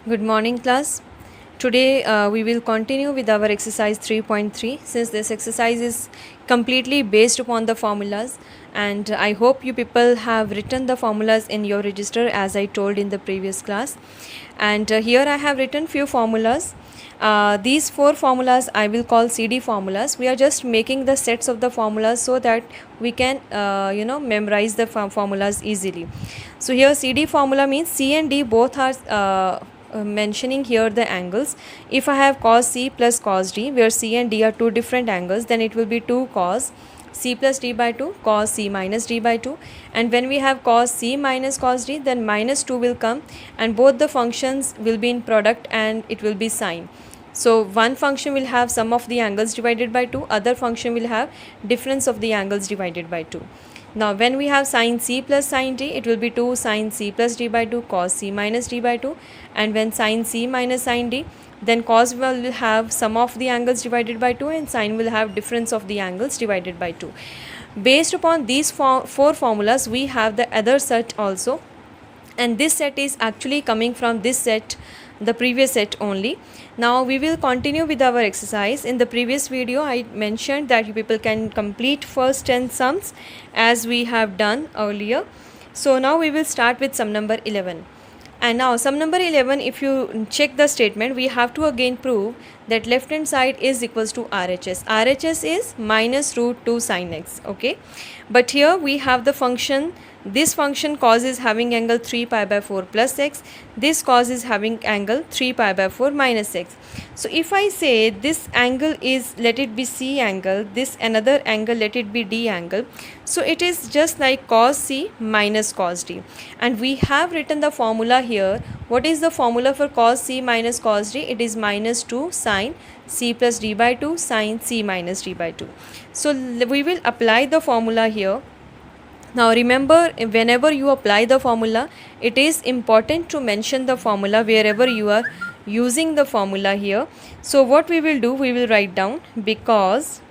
Good morning, class. Today we will continue with our exercise 3.3 since this exercise is completely based upon the formulas, and I hope you people have written the formulas in your register as I told in the previous class. And here I have written few formulas. These four formulas I will call CD formulas. We are just making the sets of the formulas so that we can memorize the formulas easily. So here CD formula means C and D both are mentioning here the angles. If I have cos C plus cos D, where C and D are two different angles, then it will be 2 cos C plus D by 2 cos C minus D by 2, and when we have cos C minus cos D, then minus 2 will come and both the functions will be in product and it will be sine. So one function will have sum of the angles divided by 2, other function will have difference of the angles divided by 2. Now when we have sin C plus sin D, it will be 2 sin C plus D by 2 cos C minus D by 2, and when sin C minus sin D, then cos will have sum of the angles divided by 2 and sin will have difference of the angles divided by 2. Based upon these four formulas, we have the other set also, and this set is actually coming from this set, the previous set only. Now we will continue with our exercise. In the previous video I mentioned that you people can complete first 10 sums as we have done earlier. So now we will start with sum number 11. And now sum number 11, if you check the statement, we have to again prove that left hand side is equals to RHS. RHS is minus root 2 sin x, okay. But here we have the function, this function cos is having angle 3 pi by 4 plus x, this cos is having angle 3 pi by 4 minus x. So if I say this angle is, let it be C angle, this another angle let it be D angle, so it is just like cos C minus cos D, and we have written the formula here. What is the formula for cos C minus cos D? It is minus 2 sin C plus D by 2 sin C minus D by 2. So we will apply the formula here. Now remember, whenever you apply the formula, it is important to mention the formula wherever you are using the formula here. So what we will do, we will write down because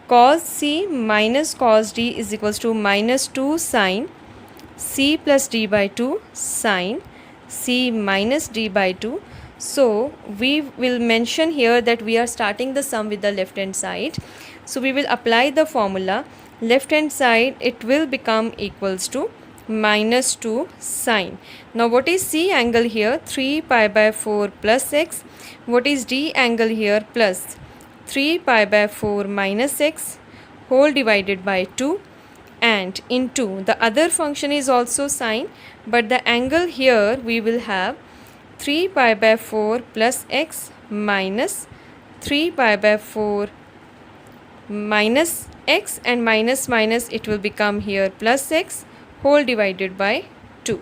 cos C minus cos D is equals to minus 2 sin C plus D by 2 sin C minus D by 2. So we will mention here that we are starting the sum with the left hand side. So we will apply the formula. Left hand side, it will become equals to minus 2 sin. Now what is C angle here? 3 pi by 4 plus x. What is D angle here? Plus 3 pi by 4 minus x whole divided by 2, and into the other function is also sine, but the angle here we will have 3 pi by 4 plus x minus 3 pi by 4 minus x, and minus minus it will become here plus x whole divided by 2.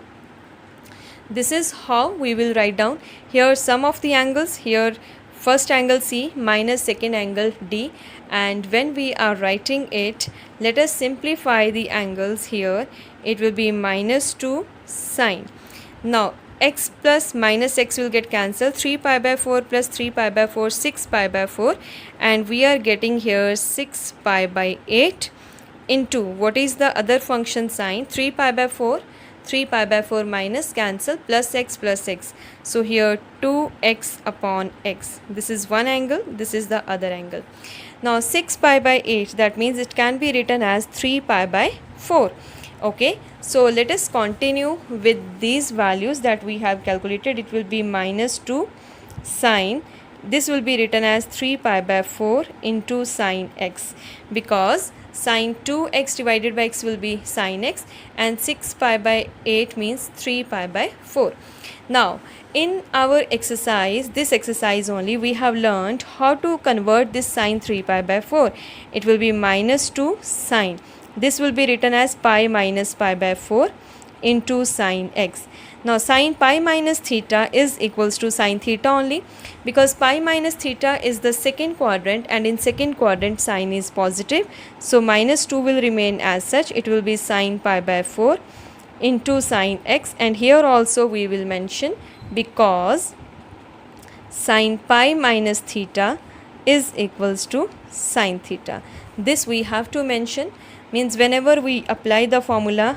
This is how we will write down here sum of the angles, here first angle C minus second angle D, and when we are writing it, let us simplify the angles here. It will be minus 2 sin. Now x plus minus x will get cancelled, 3 pi by 4 plus 3 pi by 4 6 pi by 4, and we are getting here 6 pi by 8 into what is the other function sine, 3 pi by 4 3 pi by 4 minus cancel plus x plus x. So here 2x upon x. This is one angle, this is the other angle. Now 6 pi by 8, that means it can be written as 3 pi by 4. Okay, so let us continue with these values that we have calculated. It will be minus 2 sine. This will be written as 3 pi by 4 into sine x, because sine 2x divided by x will be sine x, and 6 pi by 8 means 3 pi by 4. Now in our exercise, this exercise only, we have learned how to convert this sine 3 pi by 4. It will be minus 2 sine. This will be written as pi minus pi by 4 into sine x. Now sine pi minus theta is equals to sine theta only, because pi minus theta is the second quadrant, and in second quadrant sine is positive. So minus 2 will remain as such. It will be sine pi by 4 into sine x, and here also we will mention because sine pi minus theta is equals to sine theta. This we have to mention, means whenever we apply the formula.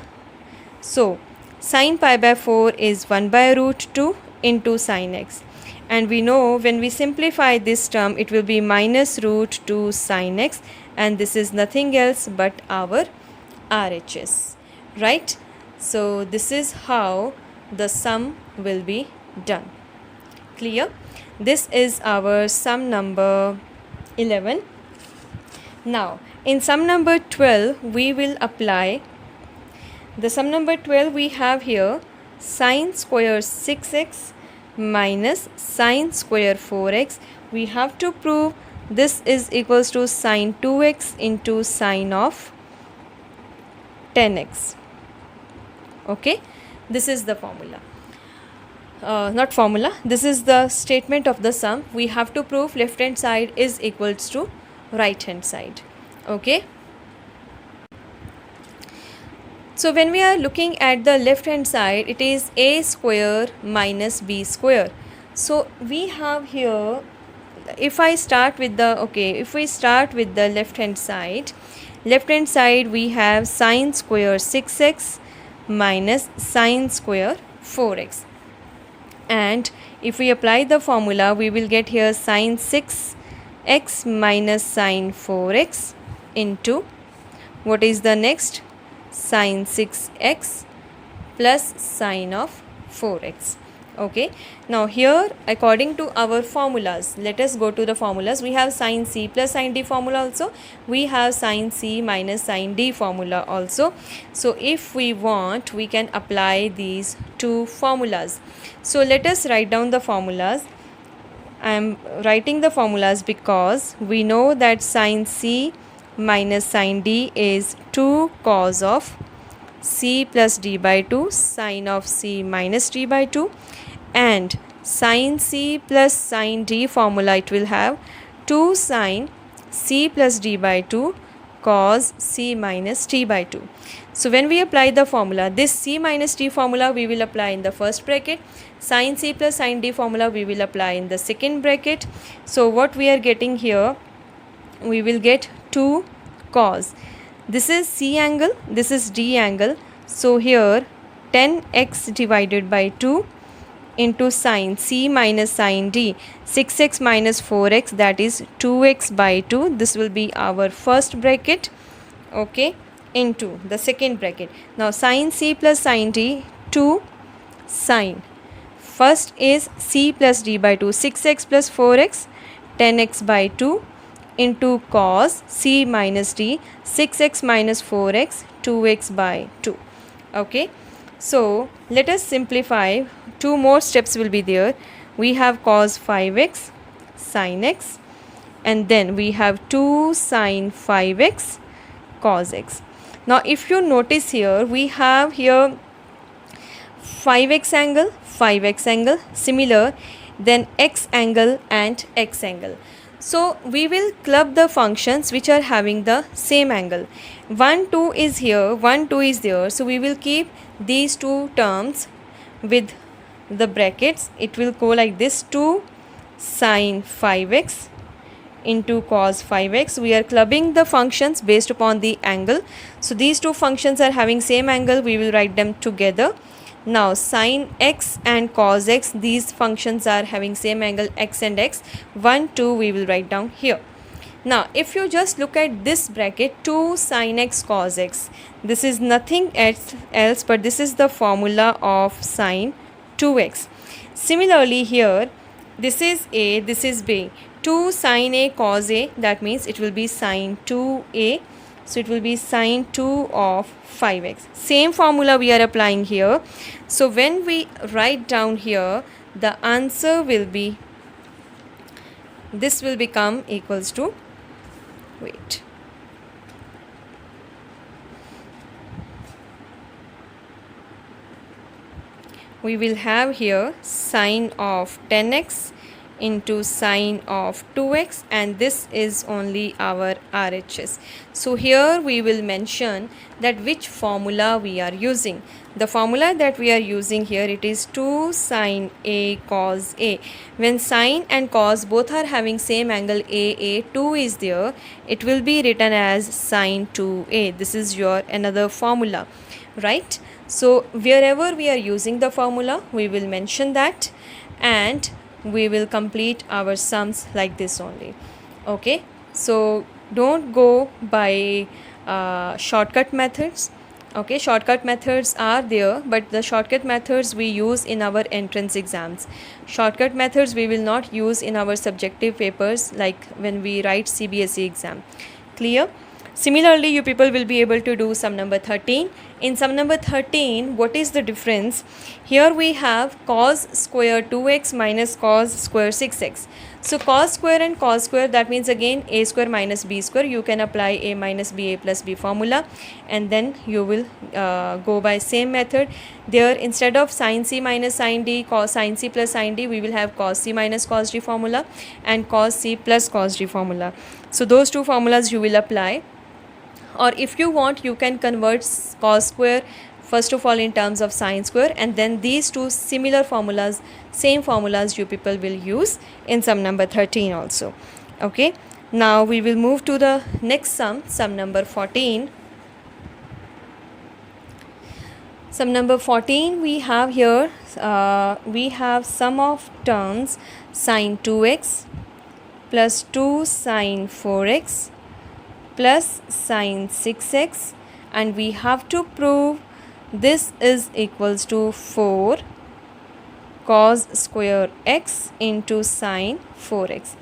So sin pi by 4 is 1 by root 2 into sine x. And we know when we simplify this term, it will be minus root 2 sine x, and this is nothing else but our RHS, right? So this is how the sum will be done. Clear? This is our sum number 11. Now in sum number 12 we will apply the sum number 12. We have here sine square 6x minus sine square 4x. We have to prove this is equals to sine 2x into sine of 10x. Okay, this is the formula. Not formula, this is the statement of the sum. We have to prove left hand side is equals to right hand side. Okay, so when we are looking at the left hand side, it is a square minus b square. So we have here, if I start with the if we start with the left hand side we have sine square 6x minus sine square 4x. And if we apply the formula, we will get here sine 6x minus sine 4x into what is the next, sine 6x plus sine of 4x. Okay, now here according to our formulas, let us go to the formulas. We have sine c plus sine d formula also, we have sine c minus sine d formula also. So if we want, we can apply these two formulas. So let us write down the formulas. I am writing the formulas because we know that sine c minus sine d is 2 cos of c plus d by 2 sine of c minus d by 2, and sine c plus sine d formula, it will have 2 sine c plus d by 2 cos c minus t by 2. So when we apply the formula, this c minus t formula we will apply in the first bracket, sine c plus sine d formula we will apply in the second bracket. So what we are getting here, we will get 2 cos, this is c angle, this is d angle. So here 10x divided by 2 into sine c minus sine d, 6x minus 4x, that is 2x by 2. This will be our first bracket. Okay, into the second bracket. Now sine c plus sine d, 2 sine, first is c plus d by 2, 6x plus 4x, 10x by 2 into cos c minus d, 6x minus 4x, 2x by 2. Okay, so let us simplify. 2 more steps will be there. We have cos 5x sin x, and then we have 2 sin 5x cos x. Now if you notice here, we have here 5x angle similar, then x angle and x angle. So we will club the functions which are having the same angle. 1 2 is here, 1 2 is there, so we will keep these two terms with the brackets. It will go like this: 2 sin 5x into cos 5x. We are clubbing the functions based upon the angle. So these two functions are having same angle, we will write them together. Now sin x and cos x, these functions are having same angle, x and x. 1 2 we will write down here. Now if you just look at this bracket, 2 sin x cos x, this is nothing else but this is the formula of sin 2x. Similarly here, this is a, this is b. 2 sin a cos a, that means it will be sin 2a. So it will be sin 2 of 5x. Same formula we are applying here. So when we write down here, the answer will be, this will become equals to, wait, we will have here sine of 10x into sine of 2x, and this is only our RHS. So here we will mention that which formula we are using. The formula that we are using here, it is 2 sin a cos a. When sine and cos both are having same angle a, 2 is there, it will be written as sine 2a. This is your another formula. right? So wherever we are using the formula, we will mention that, and we will complete our sums like this only. Okay, so don't go by shortcut methods. Okay, shortcut methods are there, but the shortcut methods we use in our entrance exams. Shortcut methods we will not use in our subjective papers, like when we write CBSE exam. Clear? Similarly, you people will be able to do sum number 13. In sum number 13, what is the difference? Here we have cos square 2x minus cos square 6x. So cos square and cos square, that means again a square minus b square. You can apply a minus b, a plus b formula, and then you will go by same method. There, instead of sin c minus sin d, cos sin c plus sin d, we will have cos c minus cos d formula and cos c plus cos d formula. So those two formulas you will apply. Or if you want, you can convert cos square first of all in terms of sin square, and then these two similar formulas, same formulas you people will use in sum number 13 also. Okay, now we will move to the next sum, sum number 14. Sum number 14, we have here, we have sum of terms sin 2x plus 2 sin 4x plus sin 6x, and we have to prove this is equals to 4 cos square x into sin 4x.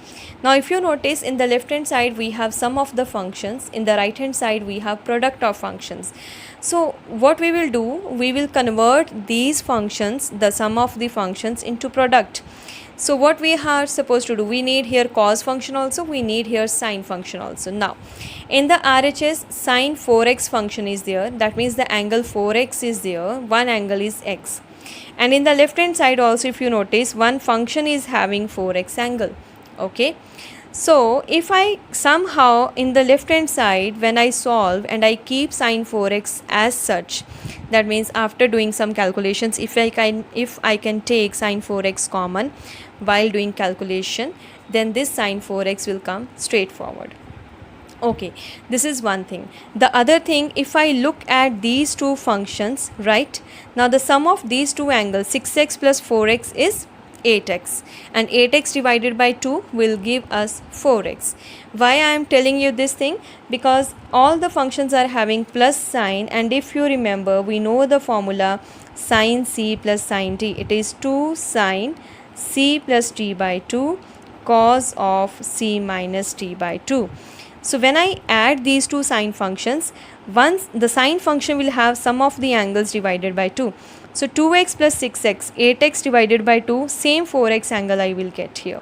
Now if you notice, in the left hand side we have sum of the functions, in the right hand side we have product of functions. So what we will do, we will convert these functions, the sum of the functions, into product. So what we are supposed to do, we need here cos function also, we need here sin function also. Now in the RHS, sin 4x function is there, that means the angle 4x is there, one angle is x. And in the left hand side also, if you notice, one function is having 4x angle. Okay, so if I somehow in the left hand side, when I solve and I keep sin 4x as such, that means after doing some calculations, if I can take sin 4x common while doing calculation, then this sin 4x will come straightforward. Okay, this is one thing. The other thing, if I look at these two functions, right, now the sum of these two angles, 6x plus 4x, is 8x, and 8x divided by 2 will give us 4x. Why I am telling you this thing? Because all the functions are having plus sign, and if you remember, we know the formula sin c plus sin t. It is 2 sin c plus t by 2 cos of c minus t by 2. So when I add these two sine functions, once the sine function will have sum of the angles divided by 2. So 2x plus 6x, 8x divided by 2, same 4x angle I will get here.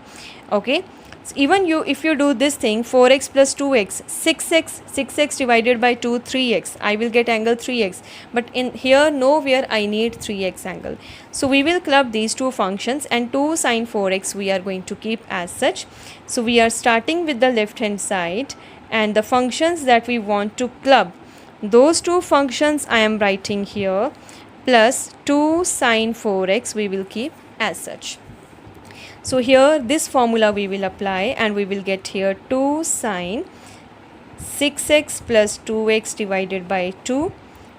Okay, so even if you do this thing, 4x plus 2x, 6x divided by 2, 3x, I will get angle 3x. But in here nowhere I need 3x angle. So we will club these two functions, and 2 sin 4x we are going to keep as such. So we are starting with the left hand side, and the functions that we want to club, those two functions I am writing here, plus 2 sin 4x we will keep as such. So here this formula we will apply, and we will get here 2 sin 6x plus 2x divided by 2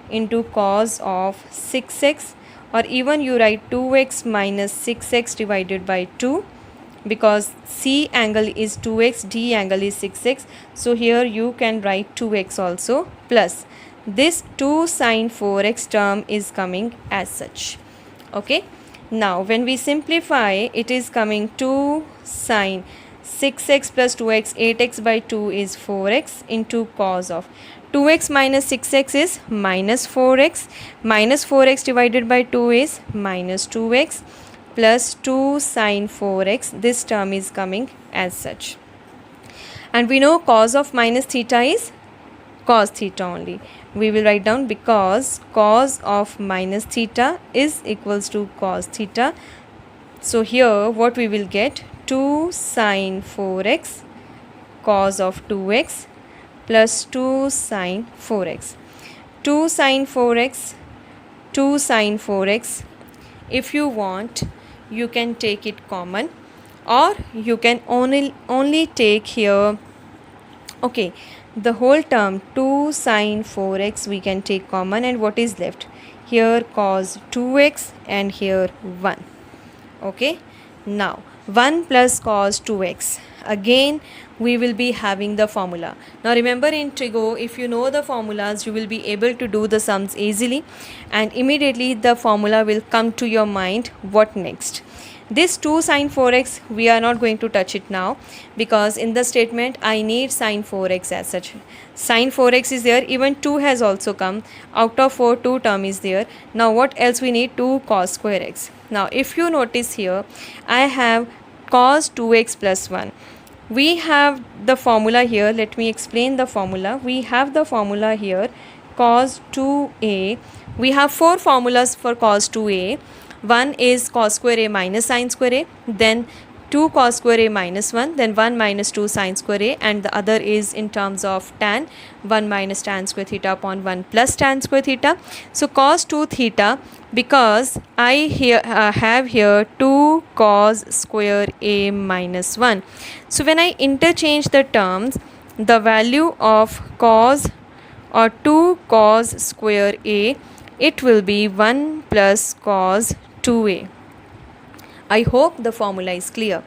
into cos of 6x, or even you write 2x minus 6x divided by 2, because C angle is 2x, D angle is 6x. So here you can write 2x also, plus this 2 sin 4x term is coming as such. Okay, now when we simplify, it is coming 2 sin 6x plus 2x, 8x by 2 is 4x into cos of 2x minus 6x is minus 4x, minus 4x divided by 2 is minus 2x, plus 2 sin 4x, this term is coming as such. And we know cos of minus theta is cos theta only. We will write down, because cos of minus theta is equals to cos theta. So here what we will get, 2 sin 4x cos of 2x plus 2 sin 4x. 2 sin 4x, 2 sin 4x. If you want, you can take it common, or you can only take here. Okay, the whole term 2 sine 4x we can take common, and what is left? Here cos 2x and here 1. Okay, now 1 plus cos 2x. Again we will be having the formula. Now remember, in Trigo, if you know the formulas, you will be able to do the sums easily, and immediately the formula will come to your mind. What next? This 2 sine 4x, we are not going to touch it now, because in the statement I need sine 4x as such. Sine 4x is there, even 2 has also come. Out of 4, 2 term is there. Now what else we need? 2 cos square x. Now if you notice here, I have cos 2x plus 1. We have the formula here. Let me explain the formula. We have the formula here, cos 2a. We have 4 formulas for cos 2a. One is cos square a minus sine square a, then 2 cos square a minus 1, then 1 minus 2 sine square a, and the other is in terms of tan, 1 minus tan square theta upon 1 plus tan square theta. So cos 2 theta, because I have here 2 cos square a minus 1. So when I interchange the terms, the value of cos or 2 cos square a, it will be 1 plus cos 2a. I hope the formula is clear.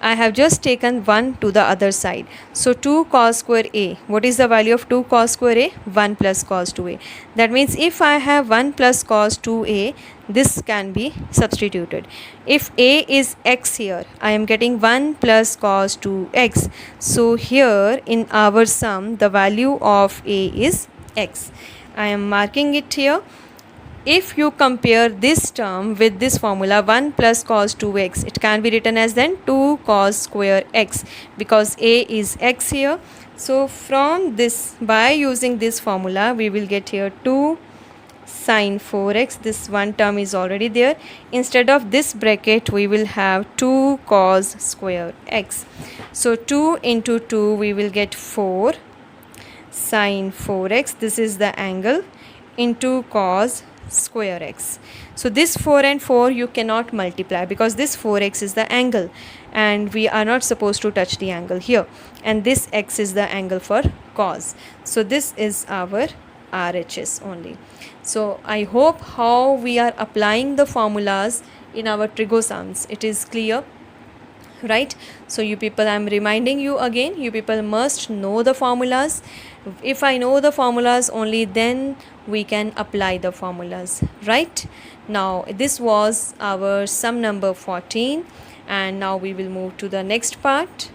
I have just taken 1 to the other side. So 2 cos square a. What is the value of 2 cos square a? 1 plus cos 2a. That means if I have 1 plus cos 2a, this can be substituted. If a is x here, I am getting 1 plus cos 2x. So here in our sum, the value of a is x. I am marking it here. If you compare this term with this formula 1 plus cos 2x, it can be written as then 2 cos square x, because a is x here. So from this, by using this formula, we will get here 2 sine 4x. This one term is already there. Instead of this bracket, we will have 2 cos square x. So 2 into 2, we will get 4 sine 4x. This is the angle, into cos square x. So this 4 and 4 you cannot multiply, because this 4x is the angle and we are not supposed to touch the angle here, and this x is the angle for cos. So this is our RHS only. So I hope how we are applying the formulas in our trigo sums, it is clear, right? So you people, I am reminding you again, you people must know the formulas. If I know the formulas, only then we can apply the formulas, right? Now this was our sum number 14, and now we will move to the next part.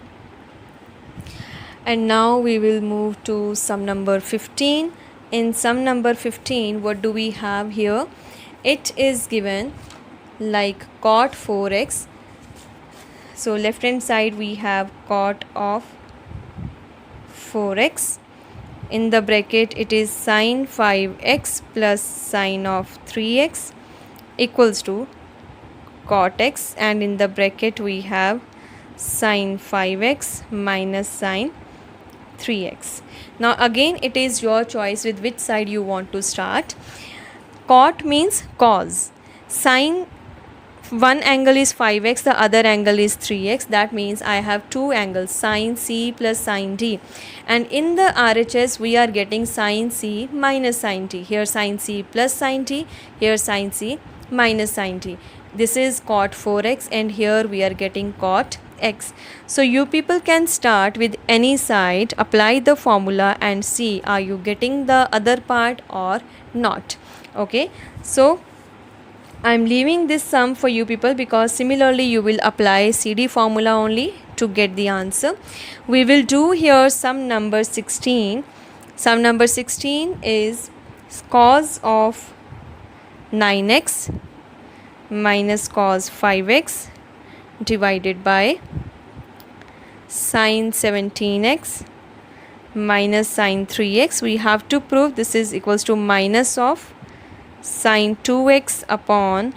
And now we will move to sum number 15. In sum number 15, what do we have here? It is given like cot 4x. So left hand side we have cot of 4x. In the bracket it is sine 5x plus sine of 3x equals to cot x, and in the bracket we have sine 5x minus sine 3x. Now again it is your choice with which side you want to start. Cot means cos. Sine, one angle is 5x, the other angle is 3x. That means I have two angles, sine C plus sine D. And in the RHS we are getting sine C minus sine T. Here sine C plus sine T, here sine C minus sine T. This is cot 4x, and here we are getting cot x. So you people can start with any side, apply the formula and see are you getting the other part or not. Okay, so I am leaving this sum for you people, because similarly you will apply CD formula only to get the answer. We will do here sum number 16. Sum number 16 is cos of 9x minus cos 5x divided by sine 17x minus sine 3x. We have to prove this is equals to minus of sine 2x upon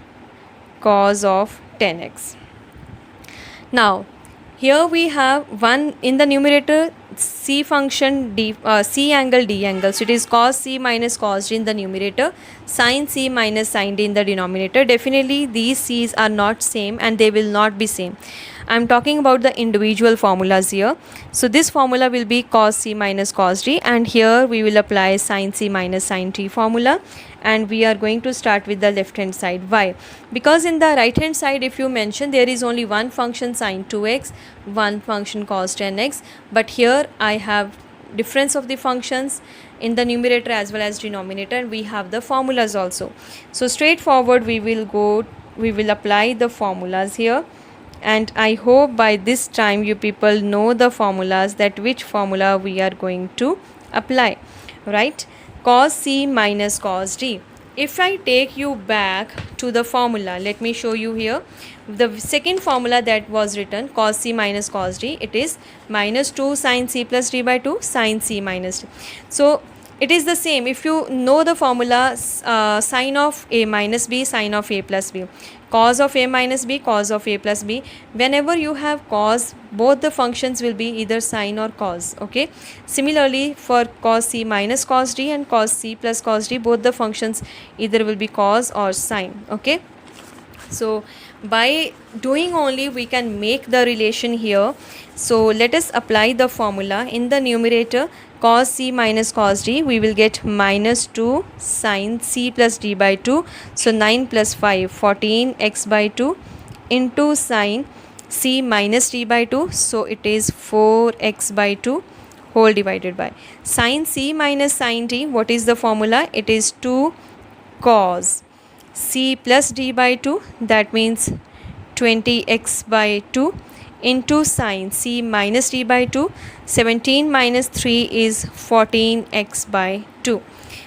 cos of 10x. Now here we have 1 in the numerator, C function C angle D angle. So it is cos C minus cos D in the numerator, sin C minus sin D in the denominator. Definitely these C's are not same and they will not be same. I am talking about the individual formulas here. So this formula will be cos C minus cos D, and here we will apply sin C minus sin T formula, and we are going to start with the left hand side. Why? Because in the right hand side, if you mention, there is only one function sin 2x, one function cos 10x, but here I have difference of the functions in the numerator as well as denominator, and we have the formulas also. So straightforward we will apply the formulas here, and I hope by this time you people know the formulas, that which formula we are going to apply, right? Cos C minus cos D. If I take you back to the formula, let me show you here the second formula that was written, cos C minus cos D. It is minus 2 sin C plus D by 2 sin C minus D. So it is the same. If you know the formula, sin of A minus B, sin of A plus B, cos of A minus B, cos of A plus B, whenever you have cos, both the functions will be either sin or cos. Okay, similarly for cos C minus cos D and cos C plus cos D, both the functions either will be cos or sin. Okay, so by doing only we can make the relation here. So let us apply the formula. In the numerator, cos C minus cos D, we will get minus 2 sin C plus D by 2. So 9 plus 5, 14x by 2 into sin C minus D by 2. So it is 4x by 2 whole divided by sin C minus sin D. What is the formula? It is 2 cos C plus D by 2, that means 20x by 2 into sin C minus D by 2. 17 minus 3 is 14x by 2.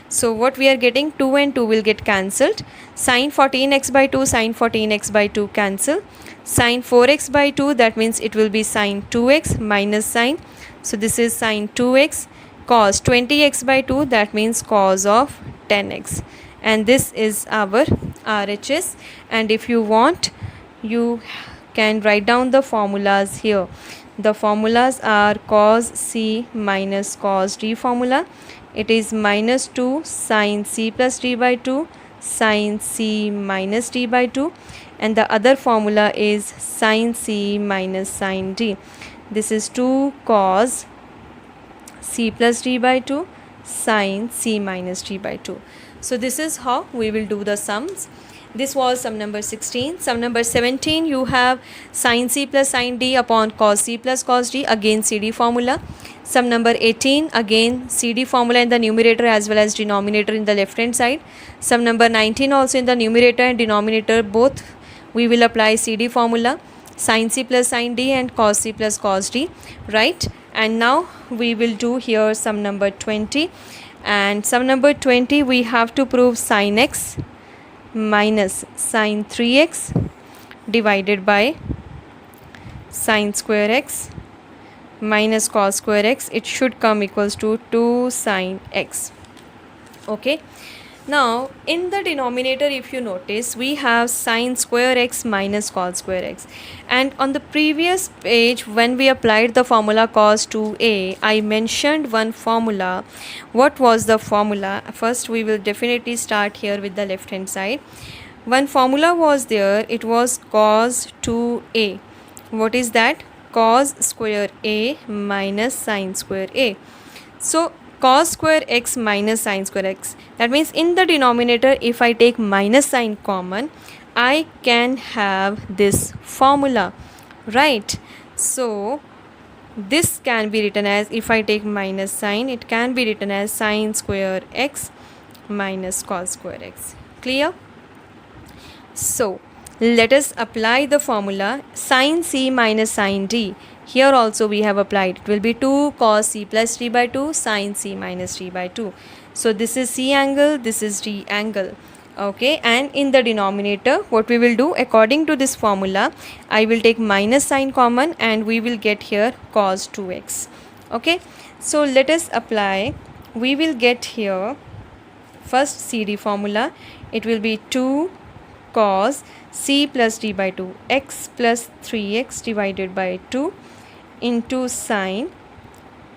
So what we are getting, 2 and 2 will get cancelled. Sin 14x by 2, sin 14x by 2 cancel. Sin 4x by 2, that means it will be sin 2x minus sin. So this is sin 2x. Cos 20x by 2, that means cos of 10x. And this is our RHS. And if you want, you can write down the formulas here. The formulas are cos C minus cos D formula. It is minus 2 sin C plus D by 2 sin C minus D by 2, and the other formula is sin C minus sin D. This is 2 cos C plus D by 2 sin C minus D by 2. So this is how we will do the sums. This was sum number 16. Sum number 17, you have sin C plus sin D upon cos C plus cos D, again CD formula. Sum number 18, again CD formula in the numerator as well as denominator in the left hand side. Sum number 19, also in the numerator and denominator both we will apply CD formula, sin C plus sin D and cos C plus cos D, right? And now we will do here sum number 20. And sum number 20, we have to prove sin x minus sin 3x divided by sin square x minus cos square x. It should come equals to 2 sin x. Okay, now in the denominator, if you notice, we have sin square x minus cos square x, and on the previous page when we applied the formula cos 2a, I mentioned one formula. What was the formula? First we will definitely start here with the left hand side. One formula was there, it was cos 2a. What is that? Cos square a minus sin square a. So cos square x minus sin square x, that means in the denominator, if I take minus sign common, I can have this formula, right? So this can be written as, if I take minus sign, it can be written as sin square x minus cos square x. Clear? So let us apply the formula sin C minus sin D. Here also we have applied. It will be 2 cos C plus D by 2 sin C minus D by 2. So this is C angle, this is D angle. Okay, and in the denominator, what we will do, according to this formula, I will take minus sign common and we will get here cos 2x. Okay, so let us apply. We will get here first CD formula. It will be 2 cos C plus D by 2 x plus 3x divided by 2 into sin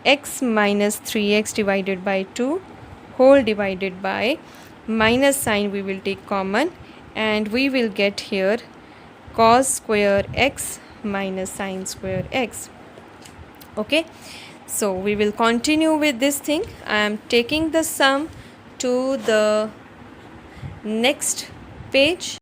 x minus 3x divided by 2 whole divided by minus sign we will take common, and we will get here cos square x minus sin square x. Okay, so we will continue with this thing. I am taking the sum to the next page.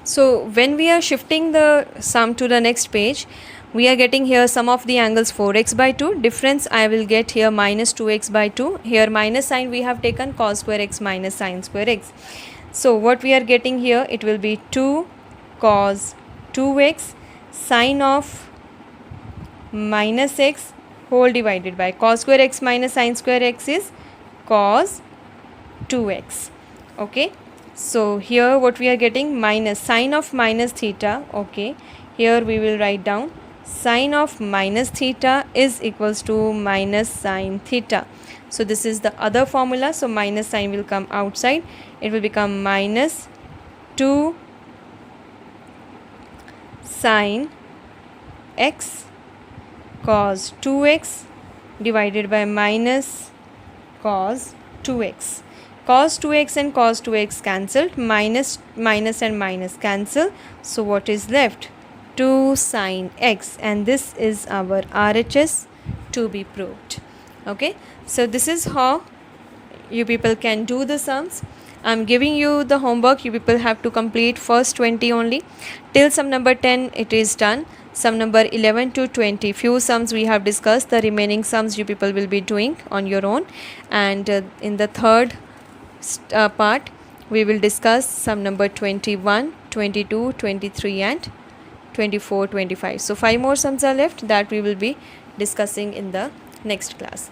So when we are shifting the sum to the next page, we are getting here sum of the angles 4x by 2. Difference I will get here minus 2x by 2. Here minus sign we have taken cos square x minus sin square x. So what we are getting here, it will be 2 cos 2x sine of minus x whole divided by cos square x minus sin square x is cos 2x. Okay, so here what we are getting, minus sine of minus theta. Okay, here we will write down sine of minus theta is equals to minus sine theta. So this is the other formula, so minus sign will come outside, it will become minus 2 sine x cos 2x divided by minus cos 2x. Cos 2x and cos 2x cancelled, minus and minus cancel, so what is left, 2 sine x, and this is our RHS to be proved. Okay, so this is how you people can do the sums. I am giving you the homework, you people have to complete first 20 only. Till sum number 10 it is done. Sum number 11 to 20 few sums we have discussed, the remaining sums you people will be doing on your own, and in the third part we will discuss sum number 21, 22, 23 and 24, 25. So 5 more sums are left that we will be discussing in the next class.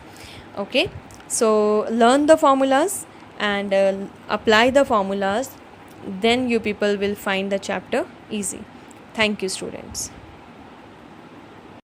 Okay, so learn the formulas and apply the formulas, then you people will find the chapter easy. Thank you, students.